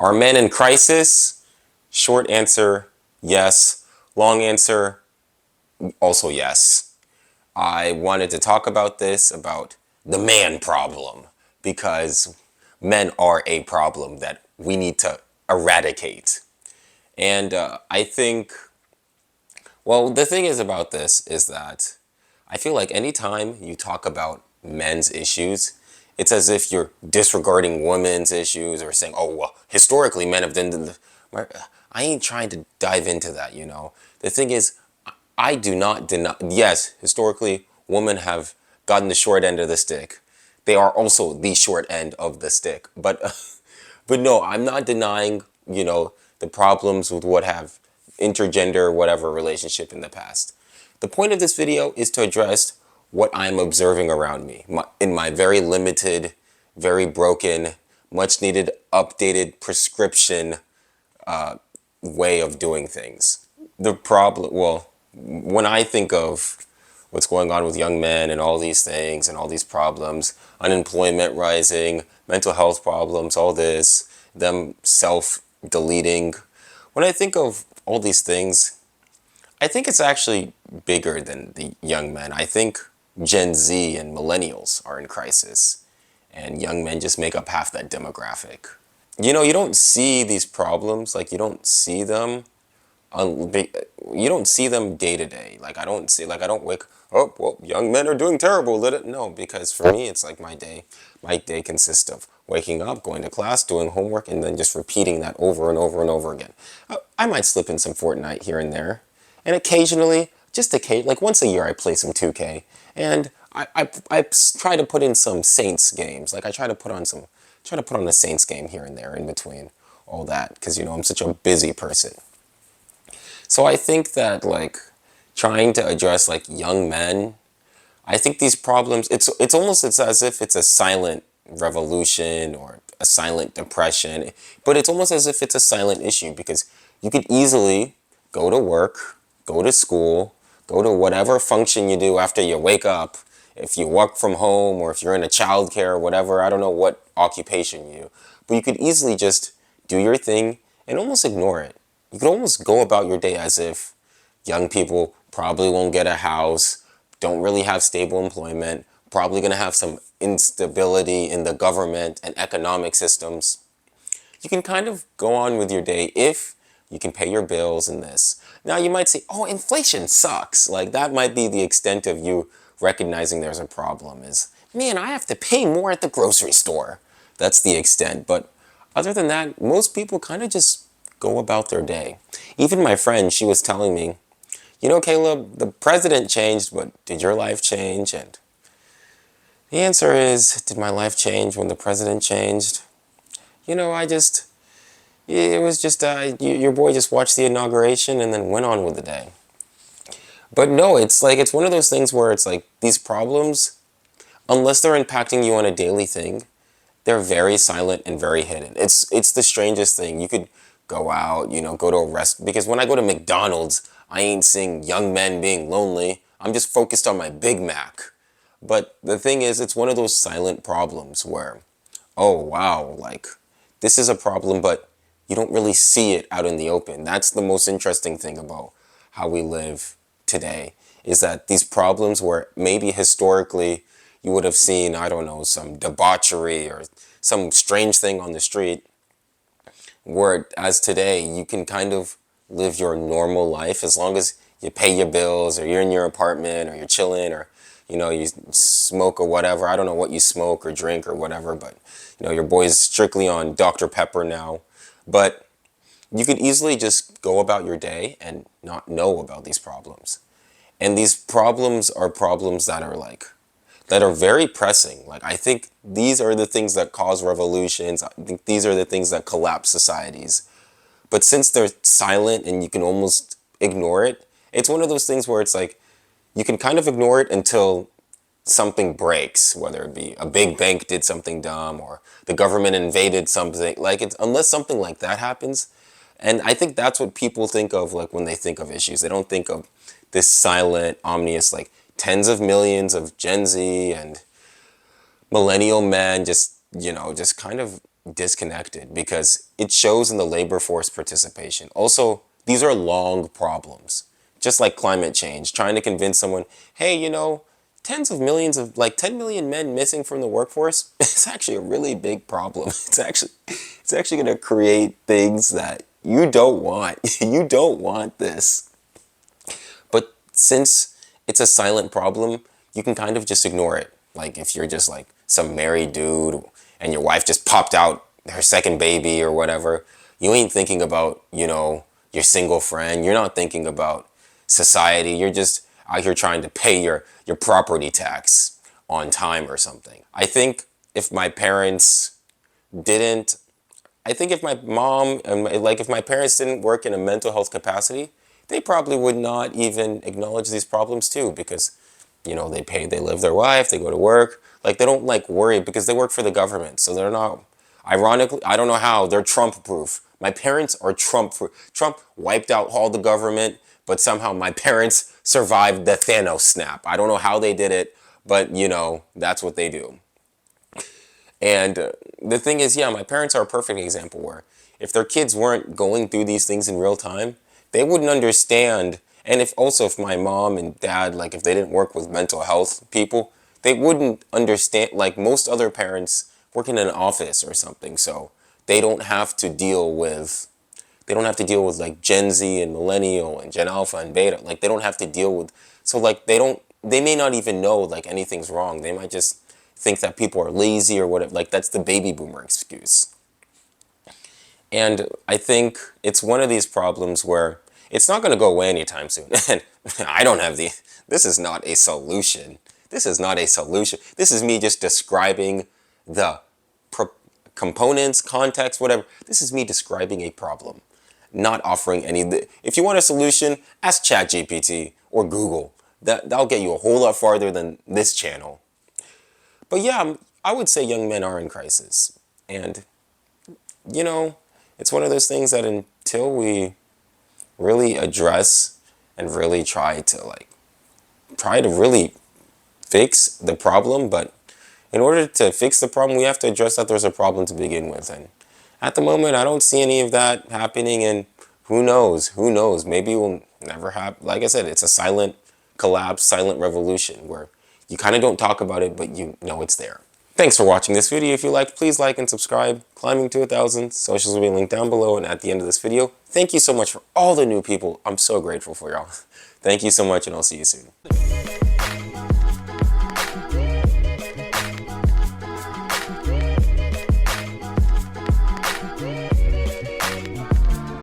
Are men in crisis? Short answer, yes. Long answer, also yes. I wanted to talk about this, about the man problem, because men are a problem that we need to eradicate. And I think, well, the thing is about this is that I feel like anytime you talk about men's issues, it's as if you're disregarding women's issues or saying, oh, well, historically men have done the. I ain't trying to dive into that, you know. The thing is, I do not deny, yes, historically, women have gotten the short end of the stick. They are also the short end of the stick. But, but no, I'm not denying, you know, the problems with what have intergender, whatever relationship in the past. The point of this video is to address what I'm observing around me in my very limited, very broken, much needed updated prescription way of doing things. The problem, well, when I think of what's going on with young men and all these things and all these problems, unemployment rising, mental health problems, all this, them self-deleting, when I think of all these things, I think it's actually bigger than the young men. I think Gen Z and millennials are in crisis, and young men just make up half that demographic. You know, you don't see these problems, like you don't see them you don't see them day to day. Like I don't wake, oh, well, young men are doing terrible. Let it, no, because for me, it's like my day consists of waking up, going to class, doing homework, and then just repeating that over and over and over again. I might slip in some Fortnite here and there. And occasionally, like once a year, I play some 2K. And I try to put in some Saints games. Like I try to put on a Saints game here and there in between all that. Because, you know, I'm such a busy person. So I think that like trying to address like young men, I think these problems, it's as if it's a silent revolution or a silent depression, but it's almost as if it's a silent issue because you could easily go to work, go to school, go to whatever function you do after you wake up. If you work from home or if you're in a childcare or whatever, I don't know what occupation you, but you could easily just do your thing and almost ignore it. You could almost go about your day as if young people probably won't get a house, don't really have stable employment, probably going to have some instability in the government and economic systems. You can kind of go on with your day if you can pay your bills and this. Now you might say, oh, inflation sucks. Like that might be the extent of you recognizing there's a problem is, man, I have to pay more at the grocery store. That's the extent. But other than that, most people kind of just go about their day. Even my friend, she was telling me, you know, Caleb, the president changed, but did your life change? And the answer is, did my life change when the president changed? You know, it was just, your boy just watched the inauguration and then went on with the day. But no, it's like, it's one of those things where it's like, these problems, unless they're impacting you on a daily thing, they're very silent and very hidden. It's the strangest thing. You could go out, you know, go to a rest, because when I go to McDonald's, I ain't seeing young men being lonely. I'm just focused on my Big Mac. But the thing is, it's one of those silent problems where, oh wow, like this is a problem, but you don't really see it out in the open. That's the most interesting thing about how we live today, is that these problems where maybe historically you would have seen, I don't know, some debauchery or some strange thing on the street, whereas today you can kind of live your normal life as long as you pay your bills or you're in your apartment or you're chilling or, you know, you smoke or whatever. I don't know what you smoke or drink or whatever, but, you know, your boy's strictly on Dr. Pepper now. But you could easily just go about your day and not know about these problems. And these problems are problems that are like, that are very pressing. Like, I think these are the things that cause revolutions. I think these are the things that collapse societies. But since they're silent and you can almost ignore it, it's one of those things where it's like, you can kind of ignore it until something breaks, whether it be a big bank did something dumb or the government invaded something. Like, it's, unless something like that happens, and I think that's what people think of, like, when they think of issues. They don't think of this silent, ominous, like, tens of millions of Gen Z and millennial men just, you know, just kind of disconnected because it shows in the labor force participation. Also, these are long problems. Just like climate change, trying to convince someone, hey, tens of millions of, like 10 million men missing from the workforce, it's actually a really big problem. It's actually going to create things that you don't want. You don't want this. But since it's a silent problem, you can kind of just ignore it. Like if you're just like some married dude and your wife just popped out her second baby or whatever, you ain't thinking about, your single friend. You're not thinking about society. You're just out here trying to pay your property tax on time or something. If my parents didn't, I think if my mom and if my parents didn't work in a mental health capacity, they probably would not even acknowledge these problems too, because they live their life, they go to work, like they don't like worry because they work for the government, so they're not. Ironically, I don't know how they're Trump proof. My parents are Trump proof. Trump wiped out all the government, but somehow my parents survived the Thanos snap. I don't know how they did it, but that's what they do. And the thing is, yeah, my parents are a perfect example where if their kids weren't going through these things in real time, they wouldn't understand. And if my mom and dad, like if they didn't work with mental health people, they wouldn't understand. Like most other parents work in an office or something, so they don't have to deal with like Gen Z and millennial and Gen Alpha and Beta. Like they don't have to deal with, so like they may not even know like anything's wrong. They might just think that people are lazy or whatever. Like that's the baby boomer excuse. And I think it's one of these problems where it's not going to go away anytime soon. And I don't have this is not a solution. This is not a solution. This is me just describing the components, context, whatever. This is me describing a problem, not offering any. If you want a solution, ask ChatGPT or Google. That'll get you a whole lot farther than this channel. But yeah, I would say young men are in crisis. And, it's one of those things that until we really address and really try to really fix the problem, but in order to fix the problem, we have to address that there's a problem to begin with. And at the moment, I don't see any of that happening. And who knows? Maybe we'll never have, like I said, it's a silent collapse, silent revolution where you kind of don't talk about it, but you know it's there. Thanks for watching this video. If you liked, please like and subscribe. Climbing to 1,000. Socials will be linked down below and at the end of this video. Thank you so much for all the new people. I'm so grateful for y'all. Thank you so much, and I'll see you soon.